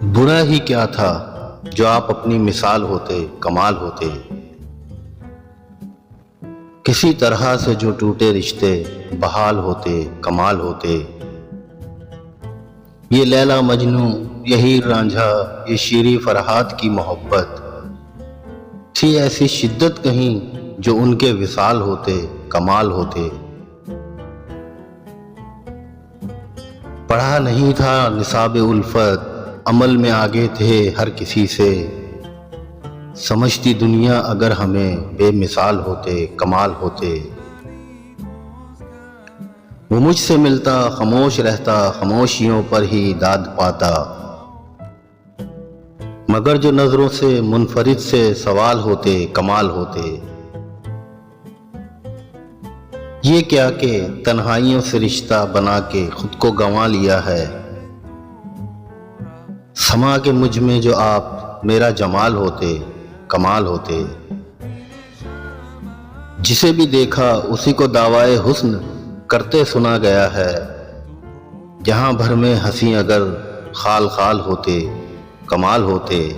برا ہی کیا تھا جو آپ اپنی مثال ہوتے، کمال ہوتے۔ کسی طرح سے جو ٹوٹے رشتے بحال ہوتے، کمال ہوتے۔ یہ لیلا مجنوں، یہ ہیر رانجھا، یہ شیریں فرحات کی محبت تھی ایسی شدت کہیں جو ان کے وصال ہوتے، کمال ہوتے۔ پڑھا نہیں تھا نصاب الفت، عمل میں آگے تھے ہر کسی سے۔ سمجھتی دنیا اگر ہمیں بے مثال ہوتے، کمال ہوتے۔ وہ مجھ سے ملتا، خاموش رہتا، خاموشیوں پر ہی داد پاتا۔ مگر جو نظروں سے منفرد سے سوال ہوتے، کمال ہوتے۔ یہ کیا کہ تنہائیوں سے رشتہ بنا کے خود کو گنوا لیا ہے۔ سما کے مجھ میں جو آپ میرا جمال ہوتے، کمال ہوتے۔ جسے بھی دیکھا اسی کو دعویٰ حسن کرتے سنا گیا ہے۔ جہاں بھر میں ہنسی اگر خال خال ہوتے، کمال ہوتے۔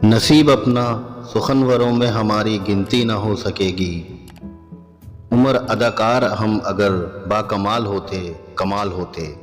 نصیب اپنا سخنوروں میں ہماری گنتی نہ ہو سکے گی۔ عمر اداکار ہم اگر با کمال ہوتے، کمال ہوتے۔